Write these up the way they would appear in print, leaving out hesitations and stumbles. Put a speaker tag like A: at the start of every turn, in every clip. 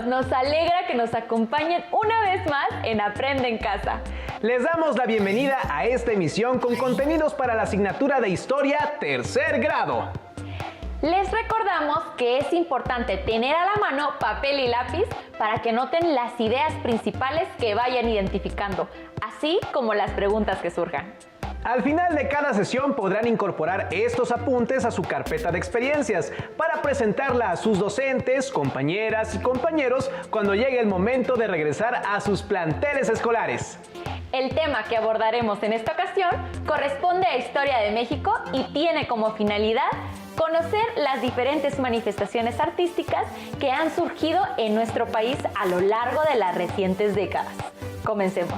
A: Nos alegra que nos acompañen una vez más en Aprende en Casa.
B: Les damos la bienvenida a esta emisión con contenidos para la asignatura de Historia Tercer Grado.
A: Les recordamos que es importante tener a la mano papel y lápiz para que noten las ideas principales que vayan identificando, así como las preguntas que surjan.
B: Al final de cada sesión podrán incorporar estos apuntes a su carpeta de experiencias para presentarla a sus docentes, compañeras y compañeros cuando llegue el momento de regresar a sus planteles escolares.
A: El tema que abordaremos en esta ocasión corresponde a Historia de México y tiene como finalidad conocer las diferentes manifestaciones artísticas que han surgido en nuestro país a lo largo de las recientes décadas. Comencemos.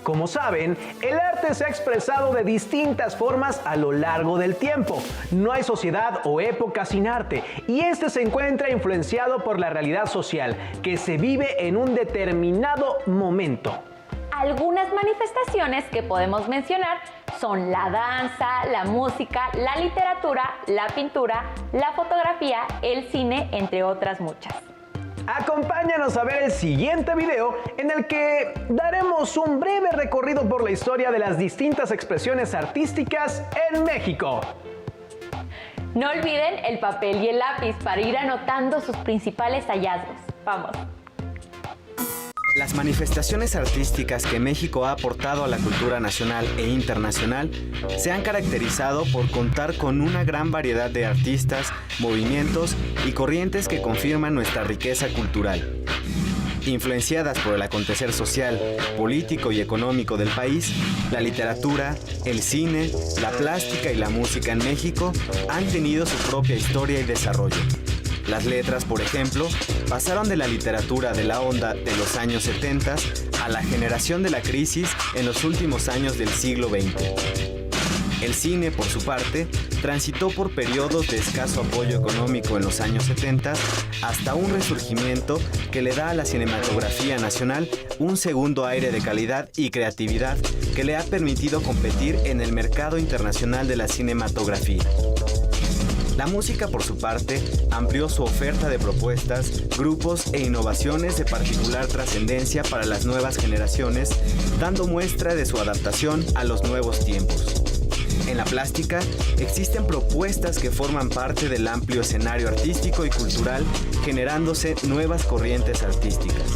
B: Como saben, el arte se ha expresado de distintas formas a lo largo del tiempo. No hay sociedad o época sin arte, y este se encuentra influenciado por la realidad social que se vive en un determinado momento.
A: Algunas manifestaciones que podemos mencionar son la danza, la música, la literatura, la pintura, la fotografía, el cine, entre otras muchas.
B: Acompáñanos a ver el siguiente video en el que daremos un breve recorrido por la historia de las distintas expresiones artísticas en México.
A: No olviden el papel y el lápiz para ir anotando sus principales hallazgos. ¡Vamos!
C: Las manifestaciones artísticas que México ha aportado a la cultura nacional e internacional se han caracterizado por contar con una gran variedad de artistas, movimientos y corrientes que confirman nuestra riqueza cultural. Influenciadas por el acontecer social, político y económico del país, la literatura, el cine, la plástica y la música en México han tenido su propia historia y desarrollo. Las letras, por ejemplo, pasaron de la literatura de la onda de los años 70 a la generación de la crisis en los últimos años del siglo XX. El cine, por su parte, transitó por periodos de escaso apoyo económico en los años 70 hasta un resurgimiento que le da a la cinematografía nacional un segundo aire de calidad y creatividad que le ha permitido competir en el mercado internacional de la cinematografía. La música, por su parte, amplió su oferta de propuestas, grupos e innovaciones de particular trascendencia para las nuevas generaciones, dando muestra de su adaptación a los nuevos tiempos. En la plástica, existen propuestas que forman parte del amplio escenario artístico y cultural, generándose nuevas corrientes artísticas.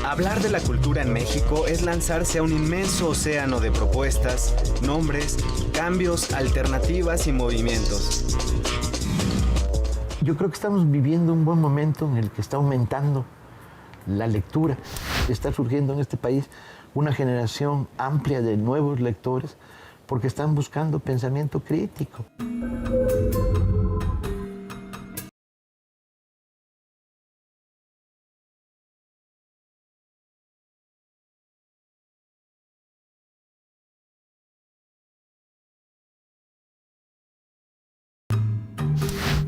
C: Hablar de la cultura en México es lanzarse a un inmenso océano de propuestas, nombres, cambios, alternativas y movimientos.
D: Yo creo que estamos viviendo un buen momento en el que está aumentando la lectura. Está surgiendo en este país una generación amplia de nuevos lectores porque están buscando pensamiento crítico.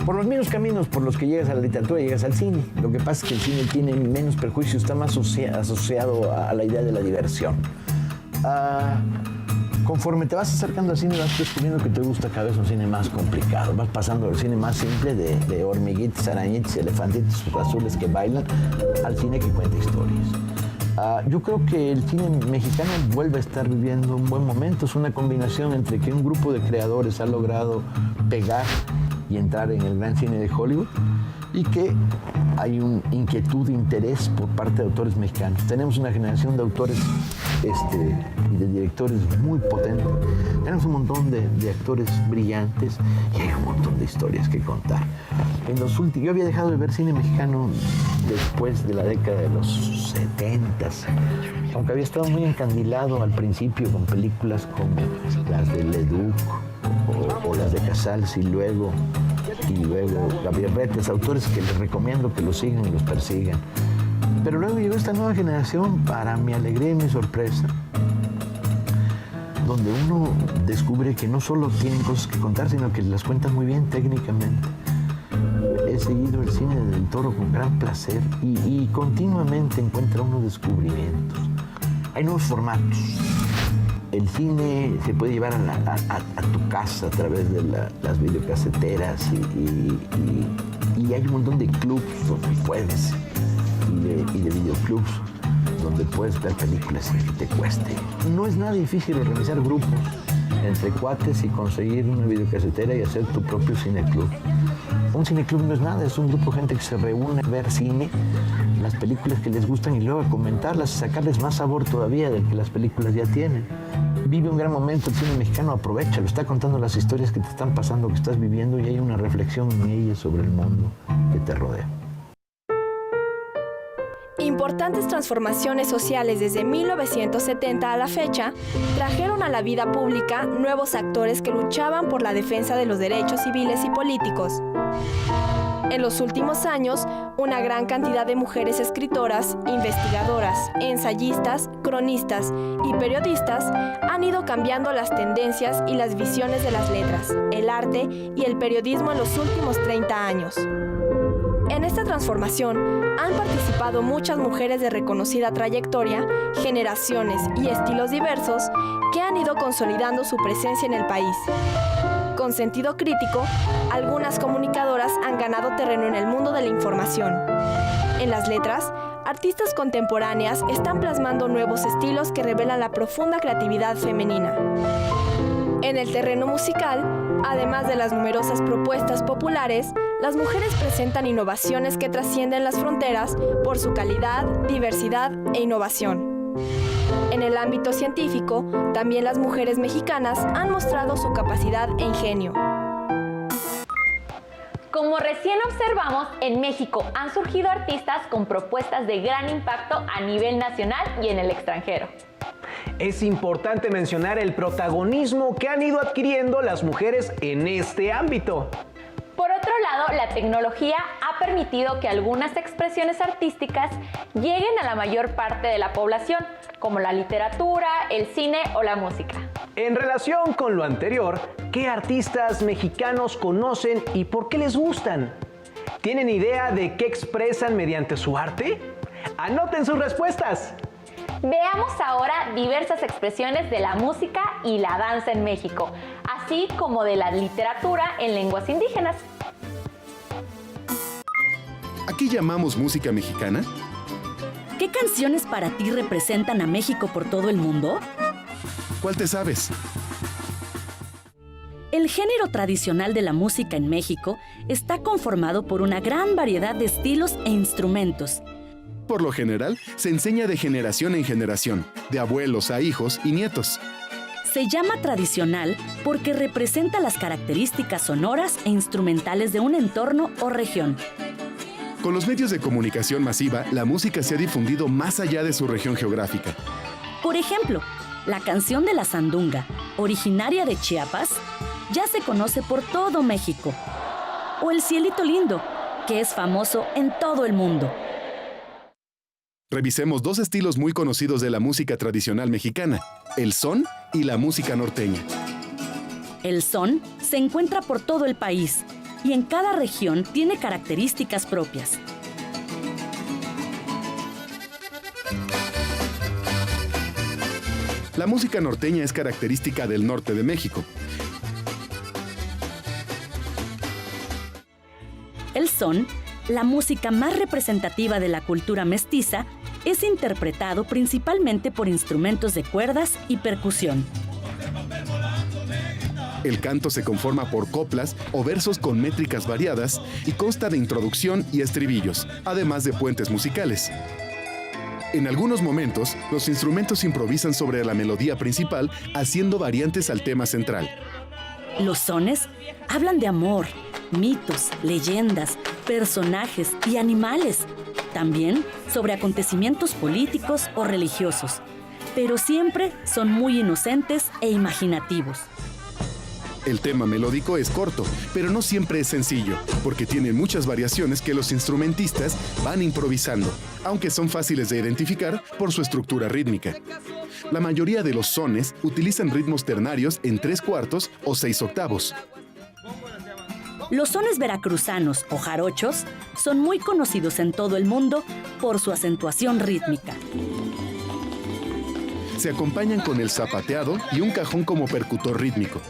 D: Por los mismos caminos por los que llegas a la literatura, llegas al cine. Lo que pasa es que el cine tiene menos perjuicios, está más asociado a la idea de la diversión. Conforme te vas acercando al cine, vas descubriendo que te gusta cada vez un cine más complicado. Vas pasando del cine más simple de hormiguitas, arañitas, elefantitos azules que bailan, al cine que cuenta historias. Yo creo que el cine mexicano vuelve a estar viviendo un buen momento. Es una combinación entre que un grupo de creadores ha logrado pegar y entrar en el gran cine de Hollywood, y que hay una inquietud e interés por parte de autores mexicanos. Tenemos una generación de autores y de directores muy potentes. Tenemos un montón de actores brillantes y hay un montón de historias que contar. Yo había dejado de ver cine mexicano después de la década de los 70s, aunque había estado muy encandilado al principio con películas como las de Leduc o las de Casals y luego Gabriel Retes, autores que les recomiendo que los sigan y los persigan. Pero luego llegó esta nueva generación, para mi alegría y mi sorpresa, donde uno descubre que no solo tienen cosas que contar, sino que las cuentan muy bien técnicamente. seguido el cine del Toro con gran placer y continuamente encuentra unos descubrimientos. Hay nuevos formatos. El cine se puede llevar a tu casa a través de las videocaseteras y hay un montón de clubs donde puedes y de videoclubs donde puedes ver películas sin que te cueste. No es nada difícil organizar grupos entre cuates y conseguir una videocasetera y hacer tu propio cineclub. Un cineclub no es nada, es un grupo de gente que se reúne a ver cine, las películas que les gustan y luego a comentarlas y sacarles más sabor todavía del que las películas ya tienen. Vive un gran momento el cine mexicano, aprovéchalo, está contando las historias que te están pasando, que estás viviendo y hay una reflexión en ellas sobre el mundo que te rodea.
E: Importantes transformaciones sociales desde 1970 a la fecha trajeron a la vida pública nuevos actores que luchaban por la defensa de los derechos civiles y políticos. En los últimos años, una gran cantidad de mujeres escritoras, investigadoras, ensayistas, cronistas y periodistas han ido cambiando las tendencias y las visiones de las letras, el arte y el periodismo en los últimos 30 años. En esta transformación han participado muchas mujeres de reconocida trayectoria, generaciones y estilos diversos que han ido consolidando su presencia en el país. Con sentido crítico, algunas comunicadoras han ganado terreno en el mundo de la información. En las letras, artistas contemporáneas están plasmando nuevos estilos que revelan la profunda creatividad femenina. En el terreno musical, además de las numerosas propuestas populares, las mujeres presentan innovaciones que trascienden las fronteras por su calidad, diversidad e innovación. En el ámbito científico, también las mujeres mexicanas han mostrado su capacidad e ingenio.
A: Como recién observamos, en México han surgido artistas con propuestas de gran impacto a nivel nacional y en el extranjero.
B: Es importante mencionar el protagonismo que han ido adquiriendo las mujeres en este ámbito.
A: Por otro lado, la tecnología ha permitido que algunas expresiones artísticas lleguen a la mayor parte de la población, como la literatura, el cine o la música.
B: En relación con lo anterior, ¿qué artistas mexicanos conocen y por qué les gustan? ¿Tienen idea de qué expresan mediante su arte? ¡Anoten sus respuestas!
A: Veamos ahora diversas expresiones de la música y la danza en México, así como de la literatura en lenguas indígenas.
F: ¿A qué llamamos música mexicana?
G: ¿Qué canciones para ti representan a México por todo el mundo?
F: ¿Cuál te sabes?
G: El género tradicional de la música en México está conformado por una gran variedad de estilos e instrumentos.
F: Por lo general, se enseña de generación en generación, de abuelos a hijos y nietos.
G: Se llama tradicional porque representa las características sonoras e instrumentales de un entorno o región.
F: Con los medios de comunicación masiva, la música se ha difundido más allá de su región geográfica.
G: Por ejemplo, la canción de la sandunga, originaria de Chiapas, ya se conoce por todo México. O el Cielito Lindo, que es famoso en todo el mundo.
F: Revisemos dos estilos muy conocidos de la música tradicional mexicana, el son y la música norteña.
G: El son se encuentra por todo el país y en cada región tiene características propias.
F: La música norteña es característica del norte de México.
G: El son, la música más representativa de la cultura mestiza, es interpretado principalmente por instrumentos de cuerdas y percusión.
F: El canto se conforma por coplas o versos con métricas variadas y consta de introducción y estribillos, además de puentes musicales. En algunos momentos, los instrumentos improvisan sobre la melodía principal, haciendo variantes al tema central.
G: Los sones hablan de amor, mitos, leyendas, personajes y animales. También sobre acontecimientos políticos o religiosos, pero siempre son muy inocentes e imaginativos.
F: El tema melódico es corto, pero no siempre es sencillo, porque tiene muchas variaciones que los instrumentistas van improvisando, aunque son fáciles de identificar por su estructura rítmica. La mayoría de los sones utilizan ritmos ternarios en 3/4 o 6/8.
G: Los sones veracruzanos o jarochos son muy conocidos en todo el mundo por su acentuación rítmica.
F: Se acompañan con el zapateado y un cajón como percutor rítmico.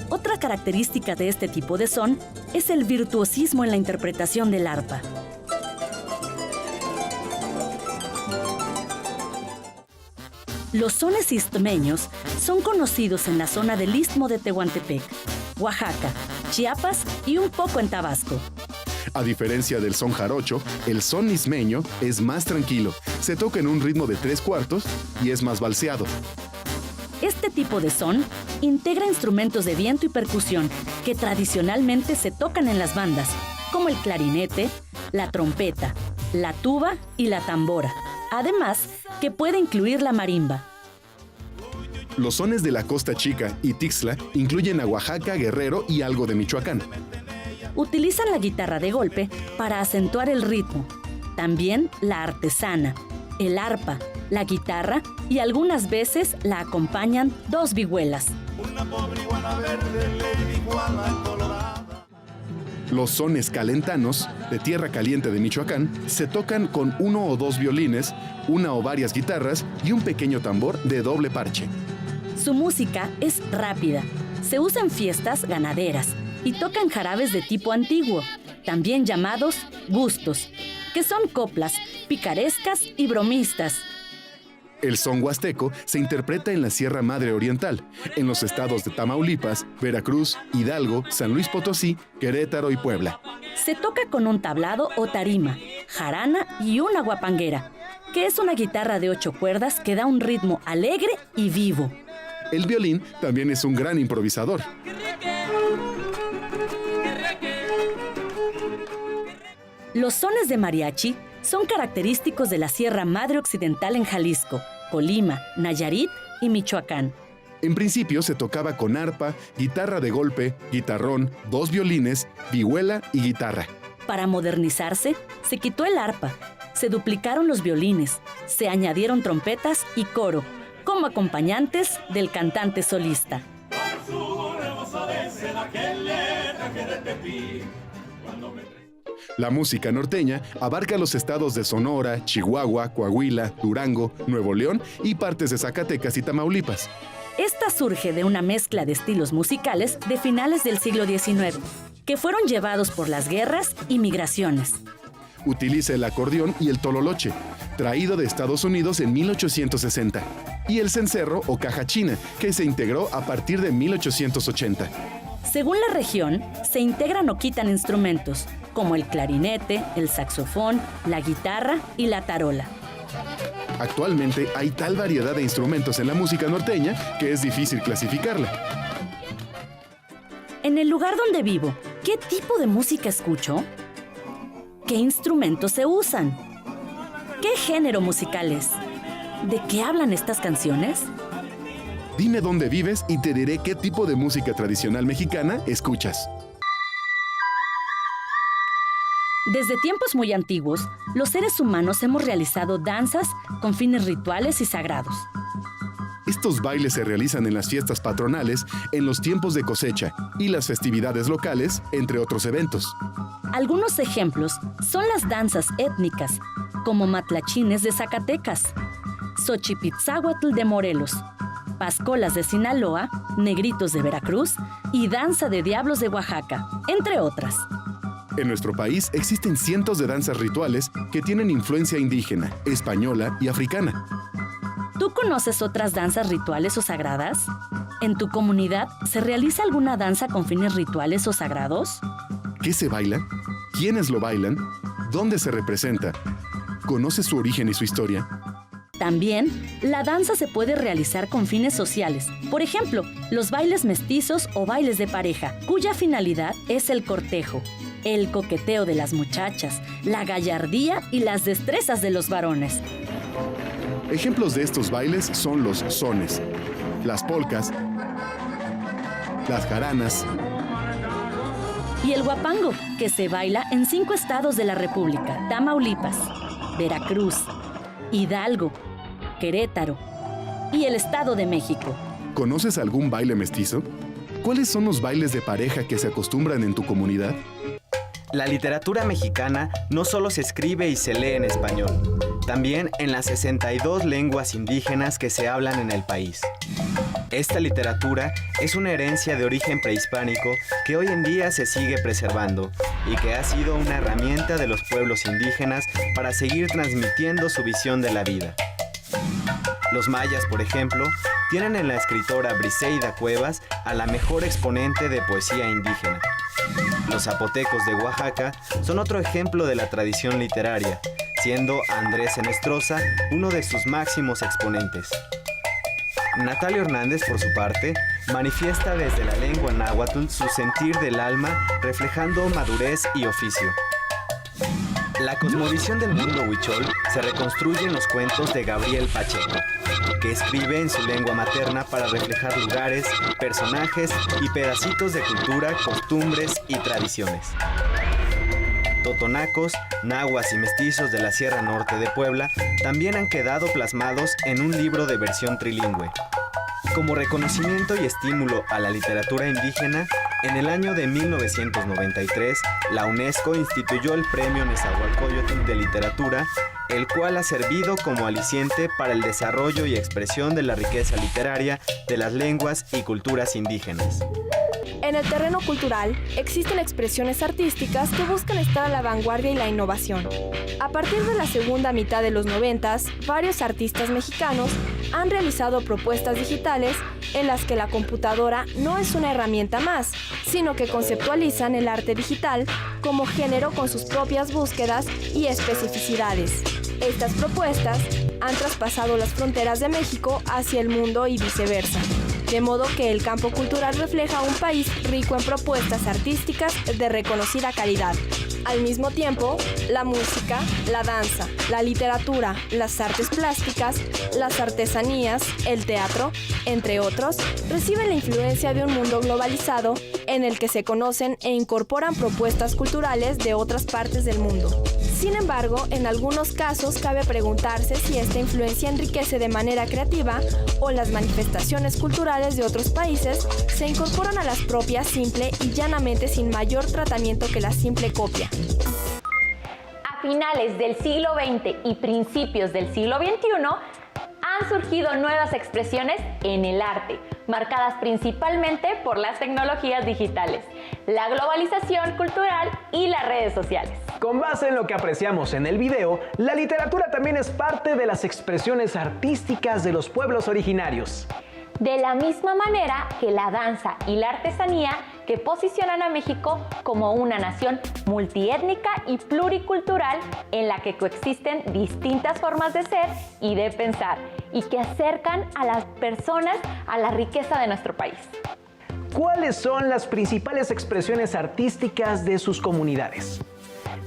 G: Otra característica de este tipo de son es el virtuosismo en la interpretación del arpa. Los sones istmeños son conocidos en la zona del Istmo de Tehuantepec, Oaxaca, Chiapas y un poco en Tabasco.
F: A diferencia del son jarocho, el son ismeño es más tranquilo, se toca en un ritmo de 3/4 y es más valseado.
G: Este tipo de son integra instrumentos de viento y percusión que tradicionalmente se tocan en las bandas, como el clarinete, la trompeta, la tuba y la tambora. Además, que puede incluir la marimba.
F: Los sones de la Costa Chica y Tixla incluyen a Oaxaca, Guerrero y algo de Michoacán.
G: Utilizan la guitarra de golpe para acentuar el ritmo. También la artesana, el arpa, la guitarra y algunas veces la acompañan dos vihuelas.
F: Los sones calentanos, de tierra caliente de Michoacán, se tocan con 1 o 2 violines, una o varias guitarras y un pequeño tambor de doble parche.
G: Su música es rápida, se usa en fiestas ganaderas y tocan jarabes de tipo antiguo, también llamados gustos, que son coplas picarescas y bromistas.
F: El son huasteco se interpreta en la Sierra Madre Oriental, en los estados de Tamaulipas, Veracruz, Hidalgo, San Luis Potosí, Querétaro y Puebla.
G: Se toca con un tablado o tarima, jarana y una guapanguera, que es una guitarra de 8 cuerdas que da un ritmo alegre y vivo.
F: El violín también es un gran improvisador.
G: Los sones de mariachi son característicos de la Sierra Madre Occidental en Jalisco, Colima, Nayarit y Michoacán.
F: En principio se tocaba con arpa, guitarra de golpe, guitarrón, 2 violines, vihuela y guitarra.
G: Para modernizarse, se quitó el arpa, se duplicaron los violines, se añadieron trompetas y coro, como acompañantes del cantante solista.
F: La música norteña abarca los estados de Sonora, Chihuahua, Coahuila, Durango, Nuevo León y partes de Zacatecas y Tamaulipas.
G: Esta surge de una mezcla de estilos musicales de finales del siglo XIX, que fueron llevados por las guerras y migraciones.
F: Utiliza el acordeón y el tololoche, traído de Estados Unidos en 1860, y el cencerro o caja china, que se integró a partir de 1880.
G: Según la región, se integran o quitan instrumentos, como el clarinete, el saxofón, la guitarra y la tarola.
F: Actualmente hay tal variedad de instrumentos en la música norteña que es difícil clasificarla.
G: En el lugar donde vivo, ¿qué tipo de música escucho? ¿Qué instrumentos se usan? ¿Qué género musical es? ¿De qué hablan estas canciones?
F: Dime dónde vives y te diré qué tipo de música tradicional mexicana escuchas.
G: Desde tiempos muy antiguos, los seres humanos hemos realizado danzas con fines rituales y sagrados.
F: Estos bailes se realizan en las fiestas patronales, en los tiempos de cosecha y las festividades locales, entre otros eventos.
G: Algunos ejemplos son las danzas étnicas, como matlachines de Zacatecas, Xochipitzáhuatl de Morelos, pascolas de Sinaloa, negritos de Veracruz y danza de diablos de Oaxaca, entre otras.
F: En nuestro país existen cientos de danzas rituales que tienen influencia indígena, española y africana.
G: ¿Tú conoces otras danzas rituales o sagradas? ¿En tu comunidad se realiza alguna danza con fines rituales o sagrados?
F: ¿Qué se baila? ¿Quiénes lo bailan? ¿Dónde se representa? ¿Conoces su origen y su historia?
G: También, la danza se puede realizar con fines sociales. Por ejemplo, los bailes mestizos o bailes de pareja, cuya finalidad es el cortejo, el coqueteo de las muchachas, la gallardía y las destrezas de los varones.
F: Ejemplos de estos bailes son los sones, las polcas, las jaranas
G: y el huapango, que se baila en 5 estados de la República: Tamaulipas, Veracruz, Hidalgo, Querétaro y el Estado de México.
F: ¿Conoces algún baile mestizo? ¿Cuáles son los bailes de pareja que se acostumbran en tu comunidad?
C: La literatura mexicana no solo se escribe y se lee en español, también en las 62 lenguas indígenas que se hablan en el país. Esta literatura es una herencia de origen prehispánico que hoy en día se sigue preservando y que ha sido una herramienta de los pueblos indígenas para seguir transmitiendo su visión de la vida. Los mayas, por ejemplo, tienen en la escritora Briseida Cuevas a la mejor exponente de poesía indígena. Los zapotecos de Oaxaca son otro ejemplo de la tradición literaria, siendo Andrés Enestrosa uno de sus máximos exponentes. Natalia Hernández, por su parte, manifiesta desde la lengua náhuatl su sentir del alma, reflejando madurez y oficio. La cosmovisión del mundo huichol se reconstruye en los cuentos de Gabriel Pacheco, que escribe en su lengua materna para reflejar lugares, personajes y pedacitos de cultura, costumbres y tradiciones. Totonacos, nahuas y mestizos de la Sierra Norte de Puebla también han quedado plasmados en un libro de versión trilingüe. Como reconocimiento y estímulo a la literatura indígena, en el año de 1993, la UNESCO instituyó el Premio Nezahualcóyotl de Literatura, el cual ha servido como aliciente para el desarrollo y expresión de la riqueza literaria de las lenguas y culturas indígenas.
E: En el terreno cultural, existen expresiones artísticas que buscan estar a la vanguardia y la innovación. A partir de la segunda mitad de los 90s, varios artistas mexicanos han realizado propuestas digitales en las que la computadora no es una herramienta más, sino que conceptualizan el arte digital como género con sus propias búsquedas y especificidades. Estas propuestas han traspasado las fronteras de México hacia el mundo y viceversa, de modo que el campo cultural refleja un país rico en propuestas artísticas de reconocida calidad. Al mismo tiempo, la música, la danza, la literatura, las artes plásticas, las artesanías, el teatro, entre otros, reciben la influencia de un mundo globalizado en el que se conocen e incorporan propuestas culturales de otras partes del mundo. Sin embargo, en algunos casos cabe preguntarse si esta influencia enriquece de manera creativa o las manifestaciones culturales de otros países se incorporan a las propias simple y llanamente sin mayor tratamiento que la simple copia.
A: A finales del siglo XX y principios del siglo XXI, han surgido nuevas expresiones en el arte, marcadas principalmente por las tecnologías digitales, la globalización cultural y las redes sociales.
B: Con base en lo que apreciamos en el video, la literatura también es parte de las expresiones artísticas de los pueblos originarios.
A: De la misma manera que la danza y la artesanía que posicionan a México como una nación multiétnica y pluricultural en la que coexisten distintas formas de ser y de pensar y que acercan a las personas a la riqueza de nuestro país.
B: ¿Cuáles son las principales expresiones artísticas de sus comunidades?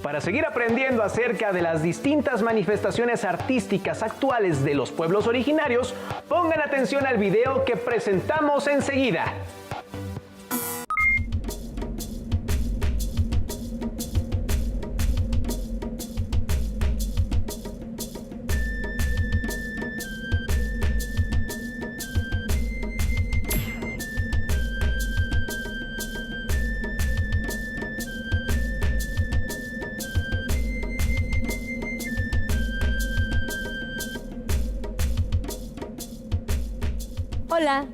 B: Para seguir aprendiendo acerca de las distintas manifestaciones artísticas actuales de los pueblos originarios, pongan atención al video que presentamos enseguida.
H: Hola,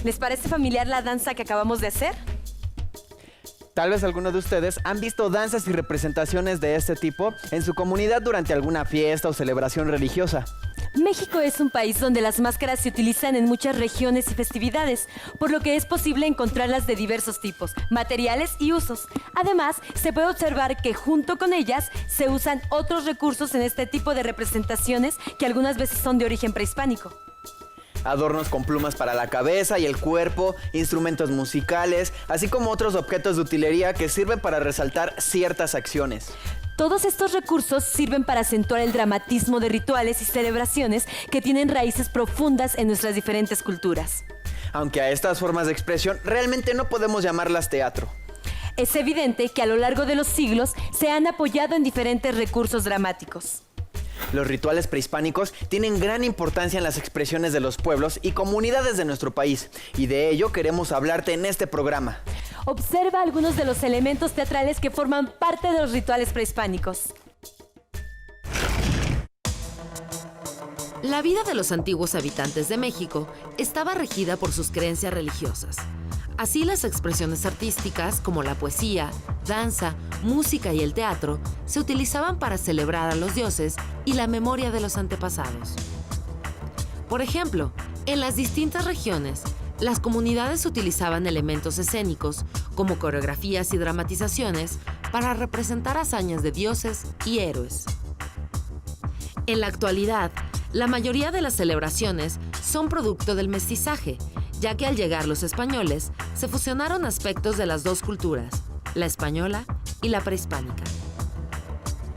H: ¿les parece familiar la danza que acabamos de hacer?
I: Tal vez algunos de ustedes han visto danzas y representaciones de este tipo en su comunidad durante alguna fiesta o celebración religiosa.
H: México es un país donde las máscaras se utilizan en muchas regiones y festividades, por lo que es posible encontrarlas de diversos tipos, materiales y usos. Además, se puede observar que junto con ellas se usan otros recursos en este tipo de representaciones que algunas veces son de origen prehispánico.
I: Adornos con plumas para la cabeza y el cuerpo, instrumentos musicales, así como otros objetos de utilería que sirven para resaltar ciertas acciones.
H: Todos estos recursos sirven para acentuar el dramatismo de rituales y celebraciones que tienen raíces profundas en nuestras diferentes culturas.
I: Aunque a estas formas de expresión realmente no podemos llamarlas teatro.
H: Es evidente que a lo largo de los siglos se han apoyado en diferentes recursos dramáticos.
I: Los rituales prehispánicos tienen gran importancia en las expresiones de los pueblos y comunidades de nuestro país, y de ello queremos hablarte en este programa.
H: Observa algunos de los elementos teatrales que forman parte de los rituales prehispánicos.
J: La vida de los antiguos habitantes de México estaba regida por sus creencias religiosas. Así, las expresiones artísticas como la poesía, danza, música y el teatro se utilizaban para celebrar a los dioses y la memoria de los antepasados. Por ejemplo, en las distintas regiones, las comunidades utilizaban elementos escénicos como coreografías y dramatizaciones para representar hazañas de dioses y héroes. En la actualidad, la mayoría de las celebraciones son producto del mestizaje, ya que al llegar los españoles se fusionaron aspectos de las dos culturas, la española y la prehispánica.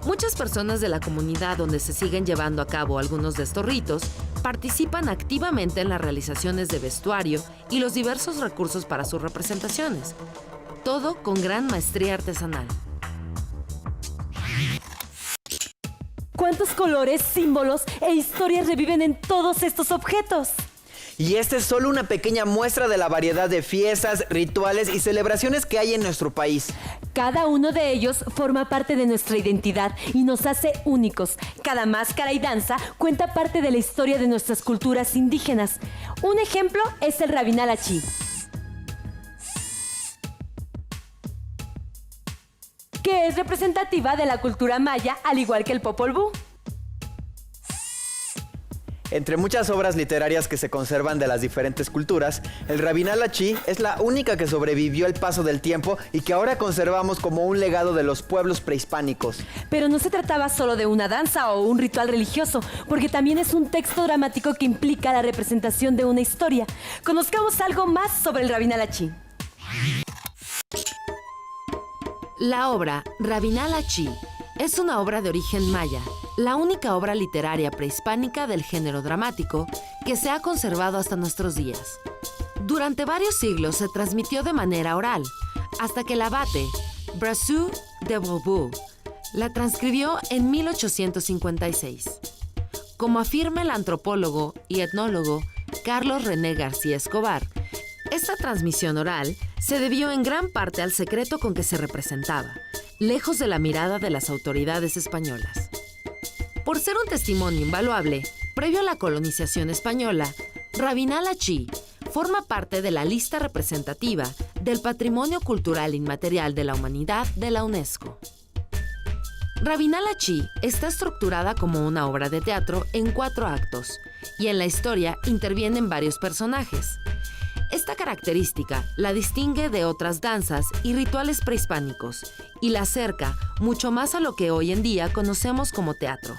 J: Muchas personas de la comunidad donde se siguen llevando a cabo algunos de estos ritos participan activamente en las realizaciones de vestuario y los diversos recursos para sus representaciones, todo con gran maestría artesanal.
H: ¿Cuántos colores, símbolos e historias reviven en todos estos objetos?
I: Y esta es solo una pequeña muestra de la variedad de fiestas, rituales y celebraciones que hay en nuestro país.
H: Cada uno de ellos forma parte de nuestra identidad y nos hace únicos. Cada máscara y danza cuenta parte de la historia de nuestras culturas indígenas. Un ejemplo es el Rabinal Achí, que es representativa de la cultura maya, al igual que el Popol Vuh.
I: Entre muchas obras literarias que se conservan de las diferentes culturas, el Rabinal Achí es la única que sobrevivió el paso del tiempo y que ahora conservamos como un legado de los pueblos prehispánicos.
H: Pero no se trataba solo de una danza o un ritual religioso, porque también es un texto dramático que implica la representación de una historia. Conozcamos algo más sobre el Rabinal Achí.
J: La obra Rabinal Achí es una obra de origen maya, la única obra literaria prehispánica del género dramático que se ha conservado hasta nuestros días. Durante varios siglos se transmitió de manera oral, hasta que el abate Brasseur de Bourbourg la transcribió en 1856. Como afirma el antropólogo y etnólogo Carlos René García Escobar, esta transmisión oral se debió en gran parte al secreto con que se representaba, lejos de la mirada de las autoridades españolas. Por ser un testimonio invaluable, previo a la colonización española, Rabinal Achí forma parte de la lista representativa del Patrimonio Cultural Inmaterial de la Humanidad de la UNESCO. Rabinal Achí está estructurada como una obra de teatro en 4 actos, y en la historia intervienen varios personajes. Esta característica la distingue de otras danzas y rituales prehispánicos y la acerca mucho más a lo que hoy en día conocemos como teatro.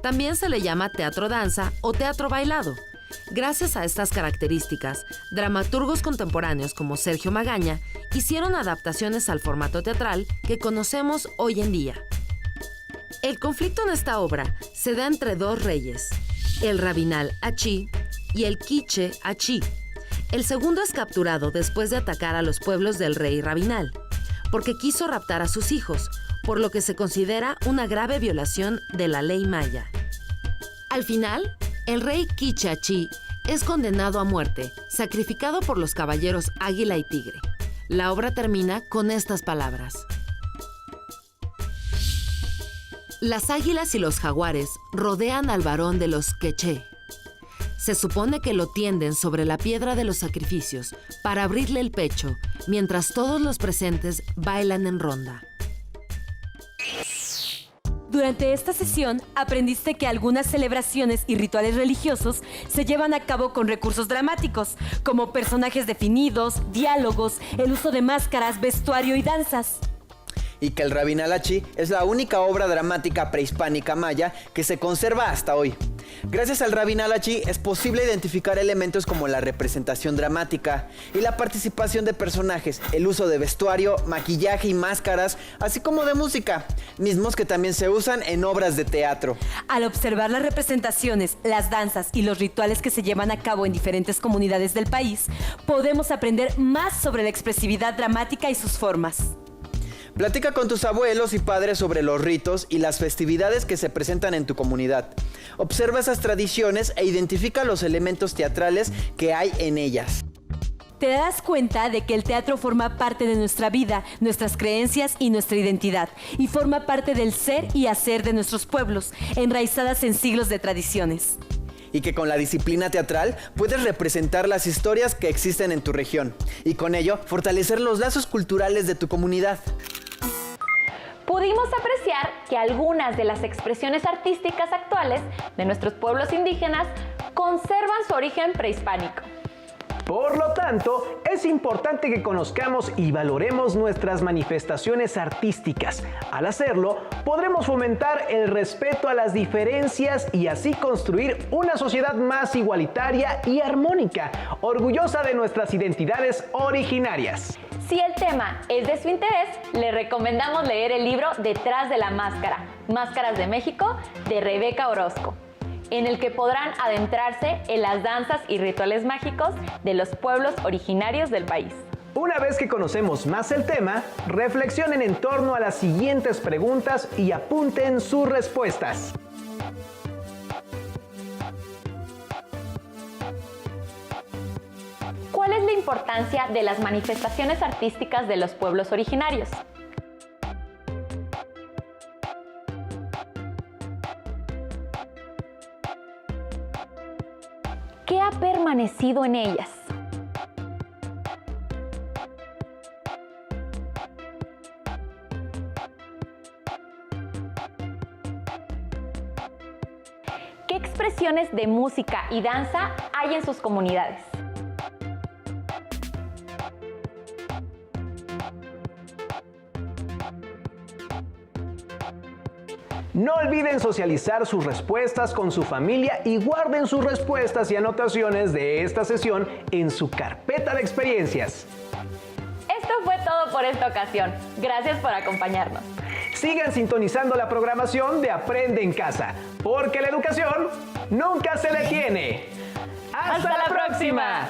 J: También se le llama teatro-danza o teatro bailado. Gracias a estas características, dramaturgos contemporáneos como Sergio Magaña hicieron adaptaciones al formato teatral que conocemos hoy en día. El conflicto en esta obra se da entre 2 reyes, el Rabinal Achí y el Quiché Achí. El segundo es capturado después de atacar a los pueblos del rey Rabinal, porque quiso raptar a sus hijos, por lo que se considera una grave violación de la ley maya. Al final, el rey Quiché Achí es condenado a muerte, sacrificado por los caballeros Águila y Tigre. La obra termina con estas palabras: las águilas y los jaguares rodean al varón de los Queché. Se supone que lo tienden sobre la piedra de los sacrificios para abrirle el pecho, mientras todos los presentes bailan en ronda.
H: Durante esta sesión aprendiste que algunas celebraciones y rituales religiosos se llevan a cabo con recursos dramáticos, como personajes definidos, diálogos, el uso de máscaras, vestuario y danzas.
I: Y que el Rabinal Achí es la única obra dramática prehispánica maya que se conserva hasta hoy. Gracias al Rabinal Achí es posible identificar elementos como la representación dramática y la participación de personajes, el uso de vestuario, maquillaje y máscaras, así como de música, mismos que también se usan en obras de teatro.
H: Al observar las representaciones, las danzas y los rituales que se llevan a cabo en diferentes comunidades del país, podemos aprender más sobre la expresividad dramática y sus formas.
I: Platica con tus abuelos y padres sobre los ritos y las festividades que se presentan en tu comunidad. Observa esas tradiciones e identifica los elementos teatrales que hay en ellas.
H: Te das cuenta de que el teatro forma parte de nuestra vida, nuestras creencias y nuestra identidad, y forma parte del ser y hacer de nuestros pueblos, enraizadas en siglos de tradiciones.
I: Y que con la disciplina teatral puedes representar las historias que existen en tu región y con ello fortalecer los lazos culturales de tu comunidad.
A: Pudimos apreciar que algunas de las expresiones artísticas actuales de nuestros pueblos indígenas conservan su origen prehispánico.
B: Por lo tanto, es importante que conozcamos y valoremos nuestras manifestaciones artísticas. Al hacerlo, podremos fomentar el respeto a las diferencias y así construir una sociedad más igualitaria y armónica, orgullosa de nuestras identidades originarias.
A: Si el tema es de su interés, le recomendamos leer el libro Detrás de la Máscara, Máscaras de México, de Rebeca Orozco, en el que podrán adentrarse en las danzas y rituales mágicos de los pueblos originarios del país.
B: Una vez que conocemos más el tema, reflexionen en torno a las siguientes preguntas y apunten sus respuestas.
A: ¿Cuál es la importancia de las manifestaciones artísticas de los pueblos originarios? ¿Qué ha permanecido en ellas? ¿Qué expresiones de música y danza hay en sus comunidades?
B: No olviden socializar sus respuestas con su familia y guarden sus respuestas y anotaciones de esta sesión en su carpeta de experiencias.
A: Esto fue todo por esta ocasión. Gracias por acompañarnos.
B: Sigan sintonizando la programación de Aprende en Casa, porque la educación nunca se detiene. ¡Hasta la próxima!